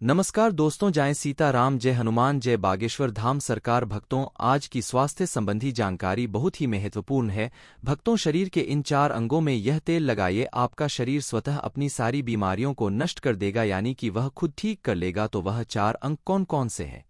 नमस्कार दोस्तों, जय सीताराम, जय हनुमान, जय बागेश्वर धाम सरकार। भक्तों, आज की स्वास्थ्य संबंधी जानकारी बहुत ही महत्वपूर्ण है। भक्तों, शरीर के इन 4 अंगों में यह तेल लगाइए, आपका शरीर स्वतः अपनी सारी बीमारियों को नष्ट कर देगा, यानी कि वह खुद ठीक कर लेगा। तो वह 4 अंग कौन कौन से हैं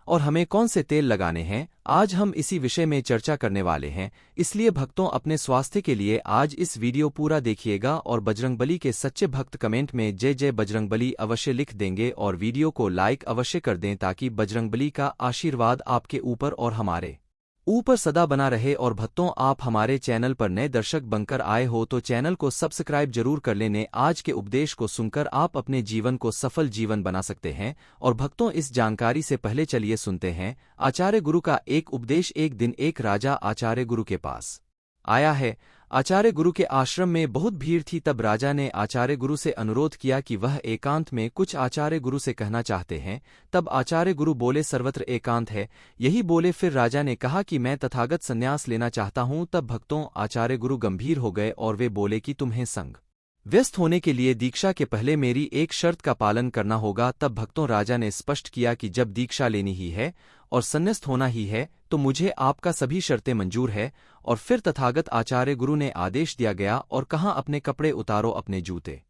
और हमें कौन से तेल लगाने हैं, आज हम इसी विषय में चर्चा करने वाले हैं। इसलिए भक्तों, अपने स्वास्थ्य के लिए आज इस वीडियो पूरा देखिएगा और बजरंगबली के सच्चे भक्त कमेंट में जय जय बजरंगबली अवश्य लिख देंगे और वीडियो को लाइक अवश्य कर दें, ताकि बजरंगबली का आशीर्वाद आपके ऊपर और हमारे ऊपर सदा बना रहे। और भक्तों, आप हमारे चैनल पर नए दर्शक बनकर आए हो तो चैनल को सब्सक्राइब जरूर कर लेने। आज के उपदेश को सुनकर आप अपने जीवन को सफल जीवन बना सकते हैं। और भक्तों, इस जानकारी से पहले चलिए सुनते हैं आचार्य गुरु का एक उपदेश। एक दिन एक राजा आचार्य गुरु के पास आया है। आचार्य गुरु के आश्रम में बहुत भीड़ थी। तब राजा ने आचार्य गुरु से अनुरोध किया कि वह एकांत में कुछ आचार्य गुरु से कहना चाहते हैं। तब आचार्य गुरु बोले, सर्वत्र एकांत है। यही बोले फिर राजा ने कहा कि मैं तथागत संन्यास लेना चाहता हूं। तब भक्तों, आचार्य गुरु गंभीर हो गए और वे बोले कि तुम्हें संग व्यस्त होने के लिए दीक्षा के पहले मेरी एक शर्त का पालन करना होगा। तब भक्तों, राजा ने स्पष्ट किया कि जब दीक्षा लेनी ही है और संन्यस्त होना ही है तो मुझे आपका सभी शर्तें मंजूर है। और फिर तथागत आचार्य गुरु ने आदेश दिया गया और कहा, अपने कपड़े उतारो, अपने जूते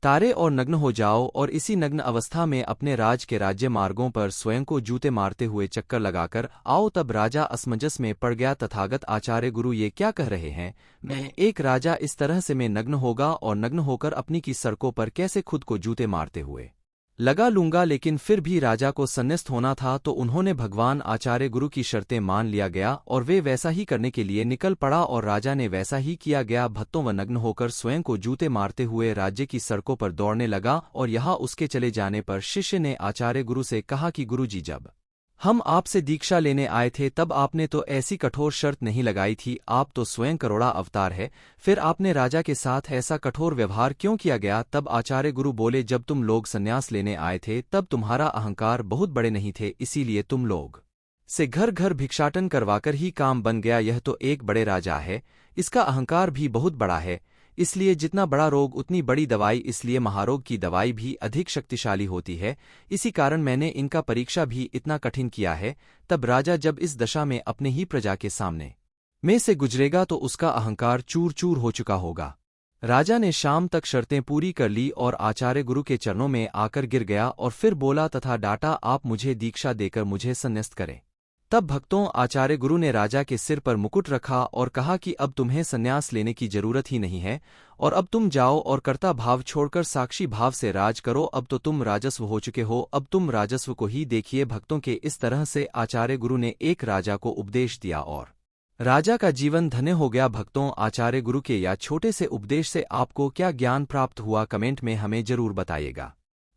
तारे और नग्न हो जाओ, और इसी नग्न अवस्था में अपने राज के राज्य मार्गों पर स्वयं को जूते मारते हुए चक्कर लगाकर आओ। तब राजा असमंजस में पड़ गया। तथागत आचार्य गुरु ये क्या कह रहे हैं? मैं एक राजा इस तरह से मैं नग्न होगा और नग्न होकर अपनी की सड़कों पर कैसे खुद को जूते मारते हुए लगा लूंगा? लेकिन फिर भी राजा को संन्यस्त होना था, तो उन्होंने भगवान आचार्य गुरु की शर्तें मान लिया गया और वे वैसा ही करने के लिए निकल पड़ा और राजा ने वैसा ही किया गया। भक्तों, वह नग्न होकर स्वयं को जूते मारते हुए राज्य की सड़कों पर दौड़ने लगा। और यहाँ उसके चले जाने पर शिष्य ने आचार्य गुरु से कहा कि गुरुजी, जब हम आपसे दीक्षा लेने आए थे तब आपने तो ऐसी कठोर शर्त नहीं लगाई थी। आप तो स्वयं करोड़ा अवतार है, फिर आपने राजा के साथ ऐसा कठोर व्यवहार क्यों किया गया? तब आचार्य गुरु बोले, जब तुम लोग संन्यास लेने आए थे तब तुम्हारा अहंकार बहुत बड़े नहीं थे, इसीलिए तुम लोग से घर घर भिक्षाटन करवाकर ही काम बन गया। यह तो एक बड़े राजा है, इसका अहंकार भी बहुत बड़ा है। इसलिए जितना बड़ा रोग उतनी बड़ी दवाई, इसलिए महारोग की दवाई भी अधिक शक्तिशाली होती है। इसी कारण मैंने इनका परीक्षा भी इतना कठिन किया है। तब राजा जब इस दशा में अपने ही प्रजा के सामने में से गुजरेगा तो उसका अहंकार चूर चूर हो चुका होगा। राजा ने शाम तक शर्तें पूरी कर ली और आचार्य गुरु के चरणों में आकर गिर गया और फिर बोला तथा डांटा, आप मुझे दीक्षा देकर मुझे संन्यस्त करें। तब भक्तों, आचार्य गुरु ने राजा के सिर पर मुकुट रखा और कहा कि अब तुम्हें संन्यास लेने की जरूरत ही नहीं है और अब तुम जाओ और कर्ता भाव छोड़कर साक्षी भाव से राज करो। अब तो तुम राजस्व हो चुके हो, अब तुम राजस्व को ही देखिए। भक्तों के इस तरह से आचार्य गुरु ने एक राजा को उपदेश दिया और राजा का जीवन धन्य हो गया। भक्तों, आचार्य गुरु के या छोटे से उपदेश से आपको क्या ज्ञान प्राप्त हुआ, कमेंट में हमें जरूर बताइएगा।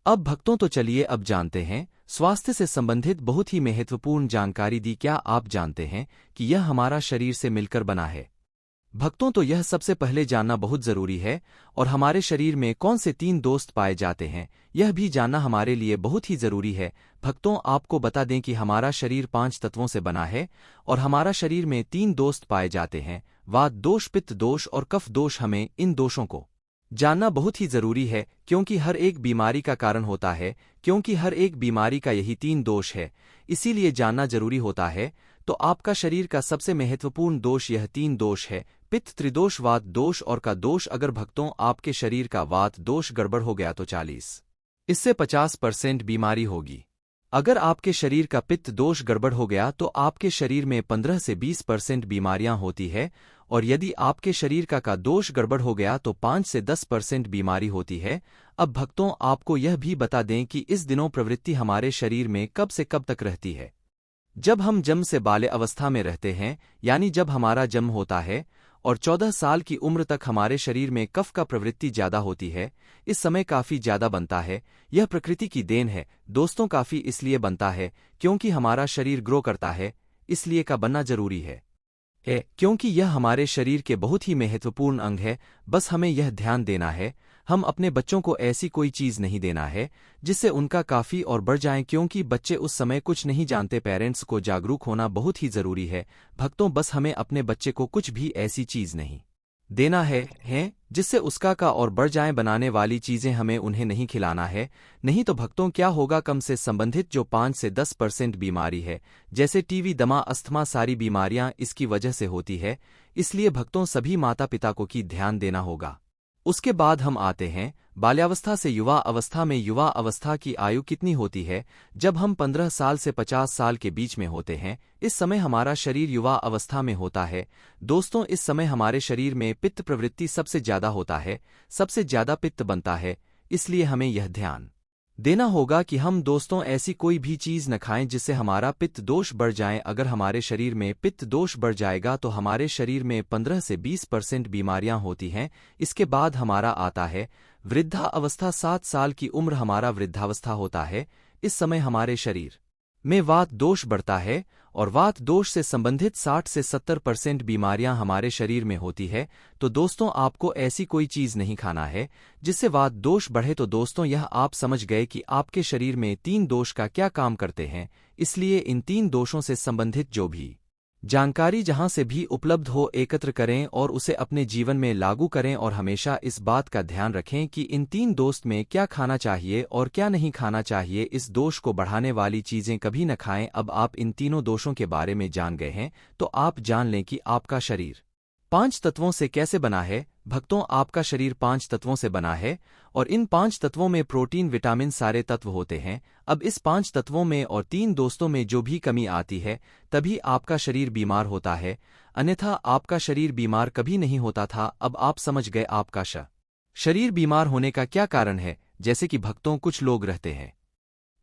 अब भक्तों, तो चलिए अब जानते हैं स्वास्थ्य से संबंधित बहुत ही महत्वपूर्ण जानकारी दी। क्या आप जानते हैं कि यह हमारा शरीर से मिलकर बना है? भक्तों, तो यह सबसे पहले जानना बहुत जरूरी है। और हमारे शरीर में कौन से 3 दोस्त पाए जाते हैं, यह भी जानना हमारे लिए बहुत ही जरूरी है। भक्तों, आपको बता दें कि हमारा शरीर 5 तत्वों से बना है और हमारा शरीर में 3 दोस्त पाए जाते हैं, वात दोष, पित्त दोष और कफ दोष। हमें इन दोषों को जानना बहुत ही जरूरी है, क्योंकि हर एक बीमारी का कारण होता है, क्योंकि हर एक बीमारी का यही 3 दोष है, इसीलिए जानना जरूरी होता है। तो आपका शरीर का सबसे महत्वपूर्ण दोष यह 3 दोष है, पित्त त्रिदोष, वात दोष और का दोष। अगर भक्तों आपके शरीर का वात दोष गड़बड़ हो गया तो 40 इससे 50% बीमारी होगी। अगर आपके शरीर का पित्त दोष गड़बड़ हो गया तो आपके शरीर में 15 से 20% बीमारियां होती है। और यदि आपके शरीर का दोष गड़बड़ हो गया तो 5 से 10% बीमारी होती है। अब भक्तों, आपको यह भी बता दें कि इस दिनों प्रवृत्ति हमारे शरीर में कब से कब तक रहती है। जब हम जन्म से बाल्य अवस्था में रहते हैं, यानी जब हमारा जन्म होता है और 14 साल की उम्र तक हमारे शरीर में कफ का प्रवृत्ति ज्यादा होती है। इस समय काफी ज्यादा बनता है, यह प्रकृति की देन है दोस्तों। काफी इसलिए बनता है क्योंकि हमारा शरीर ग्रो करता है, इसलिए का बनना जरूरी है क्योंकि यह हमारे शरीर के बहुत ही महत्वपूर्ण अंग है। बस हमें यह ध्यान देना है, हम अपने बच्चों को ऐसी कोई चीज नहीं देना है जिससे उनका काफी और बढ़ जाए, क्योंकि बच्चे उस समय कुछ नहीं जानते। पेरेंट्स को जागरूक होना बहुत ही जरूरी है। भक्तों, बस हमें अपने बच्चे को कुछ भी ऐसी चीज नहीं देना है जिससे उसका का और बढ़ जाएं बनाने वाली चीजें हमें उन्हें नहीं खिलाना है। नहीं तो भक्तों क्या होगा, कम से संबंधित जो 5 से 10% बीमारी है जैसे टीवी, दमा, अस्थमा, सारी बीमारियां इसकी वजह से होती है। इसलिए भक्तों सभी माता पिता को की ध्यान देना होगा। उसके बाद हम आते हैं बाल्यावस्था से युवा अवस्था में। युवा अवस्था की आयु कितनी होती है? जब हम 15 साल से 50 साल के बीच में होते हैं, इस समय हमारा शरीर युवा अवस्था में होता है। दोस्तों इस समय हमारे शरीर में पित्त प्रवृत्ति सबसे ज्यादा होता है, सबसे ज्यादा पित्त बनता है। इसलिए हमें यह ध्यान देना होगा कि हम दोस्तों ऐसी कोई भी चीज न खाएं जिससे हमारा पित्त दोष बढ़ जाए। अगर हमारे शरीर में पित्त दोष बढ़ जाएगा तो हमारे शरीर में 15 से 20% बीमारियां होती हैं। इसके बाद हमारा आता है वृद्धा अवस्था। 7 साल की उम्र हमारा वृद्धावस्था होता है। इस समय हमारे शरीर में वात दोष बढ़ता है और वात दोष से संबंधित 60 से 70% बीमारियां हमारे शरीर में होती है। तो दोस्तों आपको ऐसी कोई चीज नहीं खाना है जिससे वात दोष बढ़े। तो दोस्तों यह आप समझ गए कि आपके शरीर में 3 दोष का क्या काम करते हैं। इसलिए इन 3 दोषों से संबंधित जो भी जानकारी जहां से भी उपलब्ध हो एकत्र करें और उसे अपने जीवन में लागू करें। और हमेशा इस बात का ध्यान रखें कि इन 3 दोष में क्या खाना चाहिए और क्या नहीं खाना चाहिए। इस दोष को बढ़ाने वाली चीजें कभी न खाएं। अब आप इन तीनों दोषों के बारे में जान गए हैं तो आप जान लें कि आपका शरीर 5 तत्वों से कैसे बना है। भक्तों आपका शरीर 5 तत्वों से बना है और इन 5 तत्वों में प्रोटीन, विटामिन सारे तत्व होते हैं। अब इस 5 तत्वों में और 3 दोस्तों में जो भी कमी आती है तभी आपका शरीर बीमार होता है, अन्यथा आपका शरीर बीमार कभी नहीं होता था। अब आप समझ गए आपका शरीर बीमार होने का क्या कारण है। जैसे कि भक्तों कुछ लोग रहते हैं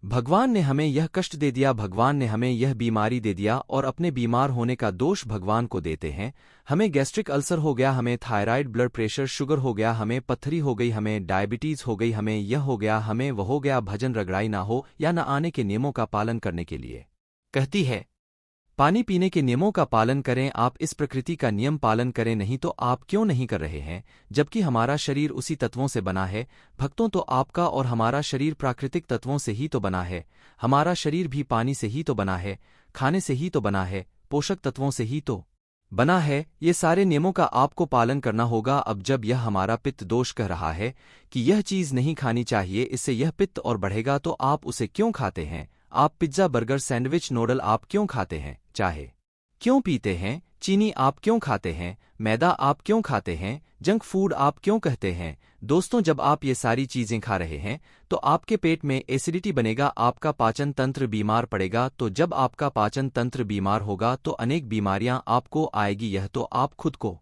भगवान ने हमें यह कष्ट दे दिया, भगवान ने हमें यह बीमारी दे दिया और अपने बीमार होने का दोष भगवान को देते हैं। हमें गैस्ट्रिक अल्सर हो गया, हमें थायराइड, ब्लड प्रेशर, शुगर हो गया, हमें पत्थरी हो गई, हमें डायबिटीज हो गई, हमें यह हो गया, हमें वह हो गया। भजन रगड़ाई ना हो या न आने के नियमों का पालन करने के लिए कहती है पानी पीने के नियमों का पालन करें। आप इस प्रकृति का नियम पालन करें, नहीं तो आप क्यों नहीं कर रहे हैं जबकि हमारा शरीर उसी तत्वों से बना है। भक्तों तो आपका और हमारा शरीर प्राकृतिक तत्वों से ही तो बना है। हमारा शरीर भी पानी से ही तो बना है, खाने से ही तो बना है, पोषक तत्वों से ही तो बना है। ये सारे नियमों का आपको पालन करना होगा। अब जब यह हमारा पित्त दोष कह रहा है कि यह चीज नहीं खानी चाहिए, इससे यह पित्त और बढ़ेगा, तो आप उसे क्यों खाते हैं? आप पिज्जा, बर्गर, सैंडविच, नूडल आप क्यों खाते हैं? चाहे क्यों पीते हैं? चीनी आप क्यों खाते हैं? मैदा आप क्यों खाते हैं? जंक फूड आप क्यों कहते हैं? दोस्तों जब आप ये सारी चीजें खा रहे हैं तो आपके पेट में एसिडिटी बनेगा, आपका पाचन तंत्र बीमार पड़ेगा। तो जब आपका पाचन तंत्र बीमार होगा तो अनेक बीमारियां आपको आएगी। यह तो आप खुद को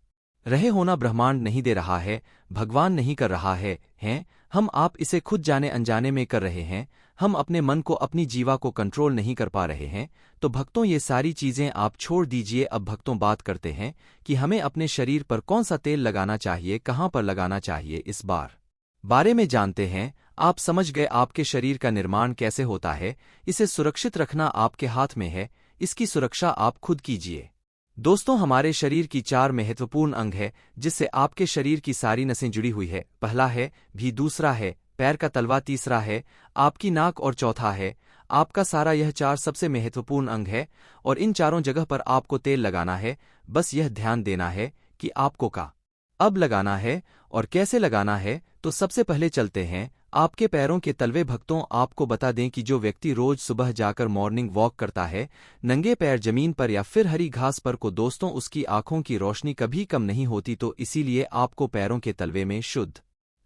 रहे होना ब्रह्मांड नहीं दे रहा है, भगवान नहीं कर रहा है, हैं हम आप इसे खुद जाने अनजाने में कर रहे हैं। हम अपने मन को, अपनी जीवा को कंट्रोल नहीं कर पा रहे हैं। तो भक्तों ये सारी चीजें आप छोड़ दीजिए। अब भक्तों बात करते हैं कि हमें अपने शरीर पर कौन सा तेल लगाना चाहिए, कहाँ पर लगाना चाहिए, इस बारे में जानते हैं। आप समझ गए आपके शरीर का निर्माण कैसे होता है। इसे सुरक्षित रखना आपके हाथ में है, इसकी सुरक्षा आप खुद कीजिए। दोस्तों हमारे शरीर की 4 महत्वपूर्ण अंग है जिससे आपके शरीर की सारी नसें जुड़ी हुई है। पहला है भी, दूसरा है पैर का तलवा, तीसरा है आपकी नाक और चौथा है आपका सारा। यह 4 सबसे महत्वपूर्ण अंग है और इन चारों जगह पर आपको तेल लगाना है। बस यह ध्यान देना है कि आपको का अब लगाना है और कैसे लगाना है। तो सबसे पहले चलते हैं आपके पैरों के तलवे। भक्तों आपको बता दें कि जो व्यक्ति रोज सुबह जाकर मॉर्निंग वॉक करता है नंगे पैर जमीन पर या फिर हरी घास पर को, दोस्तों उसकी आंखों की रोशनी कभी कम नहीं होती। तो इसीलिए आपको पैरों के तलवे में शुद्ध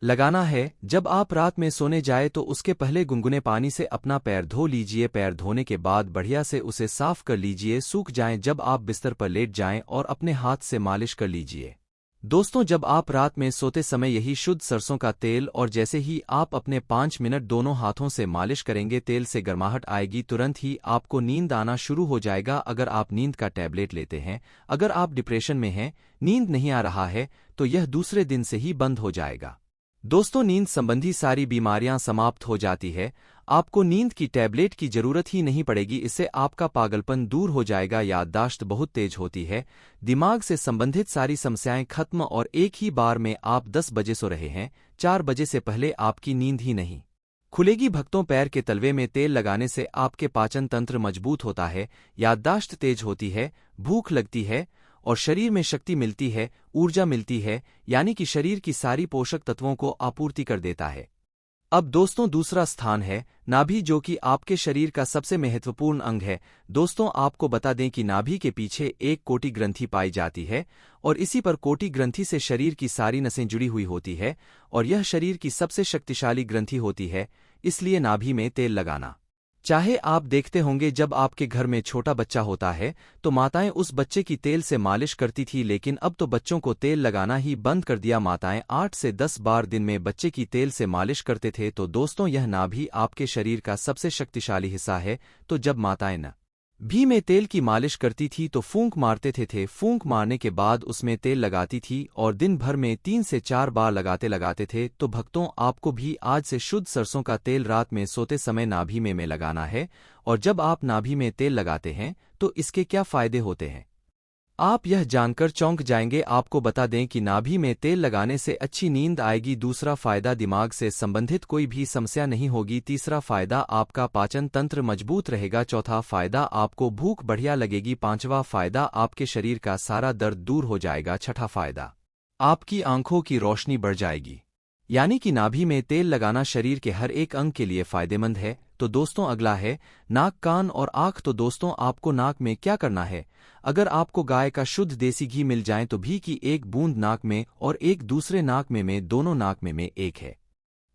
लगाना है। जब आप रात में सोने जाए तो उसके पहले गुनगुने पानी से अपना पैर धो लीजिए। पैर धोने के बाद बढ़िया से उसे साफ कर लीजिए, सूख जाएं। जब आप बिस्तर पर लेट जाएं और अपने हाथ से मालिश कर लीजिए। दोस्तों जब आप रात में सोते समय यही शुद्ध सरसों का तेल और जैसे ही आप अपने 5 मिनट दोनों हाथों से मालिश करेंगे, तेल से गर्माहट आएगी, तुरंत ही आपको नींद आना शुरू हो जाएगा। अगर आप नींद का टैबलेट लेते हैं, अगर आप डिप्रेशन में हैं, नींद नहीं आ रहा है, तो यह दूसरे दिन से ही बंद हो जाएगा। दोस्तों नींद संबंधी सारी बीमारियां समाप्त हो जाती है। आपको नींद की टैबलेट की जरूरत ही नहीं पड़ेगी। इससे आपका पागलपन दूर हो जाएगा, याददाश्त बहुत तेज होती है, दिमाग से संबंधित सारी समस्याएं खत्म। और एक ही बार में आप 10 बजे सो रहे हैं, 4 बजे से पहले आपकी नींद ही नहीं खुलेगी। भक्तों पैर के तलवे में तेल लगाने से आपके पाचन तंत्र मजबूत होता है, याददाश्त तेज होती है, भूख लगती है और शरीर में शक्ति मिलती है, ऊर्जा मिलती है, यानी कि शरीर की सारी पोषक तत्वों को आपूर्ति कर देता है। अब दोस्तों दूसरा स्थान है नाभि, जो कि आपके शरीर का सबसे महत्वपूर्ण अंग है। दोस्तों आपको बता दें कि नाभि के पीछे एक कोटि ग्रंथि पाई जाती है और इसी पर कोटि ग्रंथि से शरीर की सारी नसें जुड़ी हुई होती है और यह शरीर की सबसे शक्तिशाली ग्रंथि होती है। इसलिए नाभि में तेल लगाना, चाहे आप देखते होंगे जब आपके घर में छोटा बच्चा होता है तो माताएं उस बच्चे की तेल से मालिश करती थी, लेकिन अब तो बच्चों को तेल लगाना ही बंद कर दिया। माताएं 8 से 10 बार दिन में बच्चे की तेल से मालिश करते थे। तो दोस्तों यह नाभि आपके शरीर का सबसे शक्तिशाली हिस्सा है। तो जब माताएं नाभि में तेल की मालिश करती थी तो फूंक मारते थे। फूंक मारने के बाद उसमें तेल लगाती थी और दिन भर में 3 से 4 बार लगाते थे। तो भक्तों आपको भी आज से शुद्ध सरसों का तेल रात में सोते समय नाभि में लगाना है। और जब आप नाभि में तेल लगाते हैं तो इसके क्या फायदे होते हैं, आप यह जानकर चौंक जाएंगे। आपको बता दें कि नाभि में तेल लगाने से अच्छी नींद आएगी। दूसरा फायदा, दिमाग से संबंधित कोई भी समस्या नहीं होगी। तीसरा फायदा, आपका पाचन तंत्र मजबूत रहेगा। चौथा फायदा, आपको भूख बढ़िया लगेगी। पांचवा फायदा, आपके शरीर का सारा दर्द दूर हो जाएगा। छठा फायदा, आपकी आंखों की रोशनी बढ़ जाएगी। यानी कि नाभि में तेल लगाना शरीर के हर एक अंग के लिए फायदेमंद है। तो दोस्तों अगला है नाक, कान और आंख। तो दोस्तों आपको नाक में क्या करना है, अगर आपको गाय का शुद्ध देसी घी मिल जाए तो घी की एक बूंद नाक में और एक दूसरे नाक में दोनों नाक में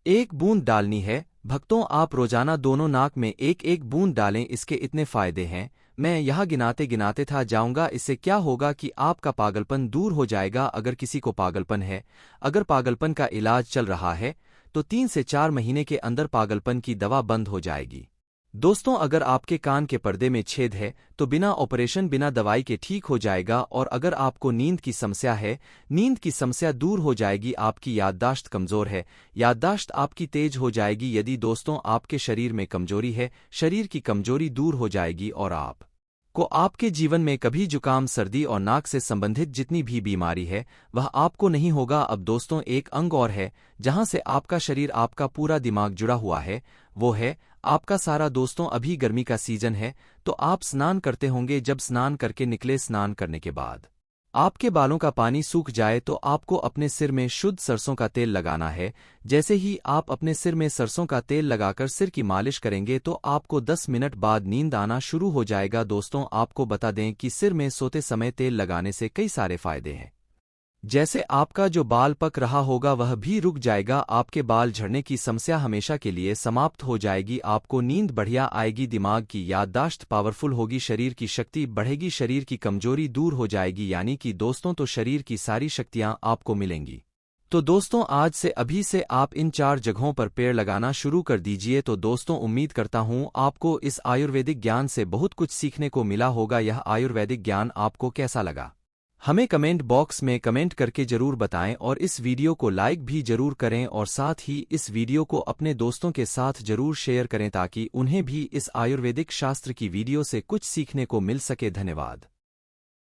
एक बूंद डालनी है। भक्तों आप रोजाना दोनों नाक में एक एक बूंद डालें। इसके इतने फायदे हैं, मैं यहाँ गिनाते था जाऊंगा। इससे क्या होगा कि आपका पागलपन दूर हो जाएगा। अगर किसी को पागलपन है, अगर पागलपन का इलाज चल रहा है तो 3 से 4 महीने के अंदर पागलपन की दवा बंद हो जाएगी। दोस्तों अगर आपके कान के पर्दे में छेद है तो बिना ऑपरेशन बिना दवाई के ठीक हो जाएगा। और अगर आपको नींद की समस्या है, नींद की समस्या दूर हो जाएगी। आपकी याददाश्त कमजोर है, याददाश्त आपकी तेज हो जाएगी। यदि दोस्तों आपके शरीर में कमजोरी है, शरीर की कमजोरी दूर हो जाएगी और को आपके जीवन में कभी जुकाम, सर्दी और नाक से संबंधित जितनी भी बीमारी है वह आपको नहीं होगा। अब दोस्तों एक अंग और है जहां से आपका शरीर, आपका पूरा दिमाग जुड़ा हुआ है, वो है आपका सारा। दोस्तों अभी गर्मी का सीजन है तो आप स्नान करते होंगे। जब स्नान करके निकले, स्नान करने के बाद आपके बालों का पानी सूख जाए तो आपको अपने सिर में शुद्ध सरसों का तेल लगाना है। जैसे ही आप अपने सिर में सरसों का तेल लगाकर सिर की मालिश करेंगे तो आपको 10 मिनट बाद नींद आना शुरू हो जाएगा। दोस्तों आपको बता दें कि सिर में सोते समय तेल लगाने से कई सारे फायदे हैं, जैसे आपका जो बाल पक रहा होगा वह भी रुक जाएगा। आपके बाल झड़ने की समस्या हमेशा के लिए समाप्त हो जाएगी। आपको नींद बढ़िया आएगी, दिमाग की याददाश्त पावरफुल होगी, शरीर की शक्ति बढ़ेगी, शरीर की कमजोरी दूर हो जाएगी। यानी कि दोस्तों तो शरीर की सारी शक्तियां आपको मिलेंगी। तो दोस्तों आज से अभी से आप इन 4 जगहों पर पेड़ लगाना शुरू कर दीजिए। तो दोस्तों उम्मीद करता हूं आपको इस आयुर्वेदिक ज्ञान से बहुत कुछ सीखने को मिला होगा। यह आयुर्वेदिक ज्ञान आपको कैसा लगा, हमें कमेंट बॉक्स में कमेंट करके जरूर बताएं और इस वीडियो को लाइक भी जरूर करें और साथ ही इस वीडियो को अपने दोस्तों के साथ जरूर शेयर करें ताकि उन्हें भी इस आयुर्वेदिक शास्त्र की वीडियो से कुछ सीखने को मिल सके। धन्यवाद।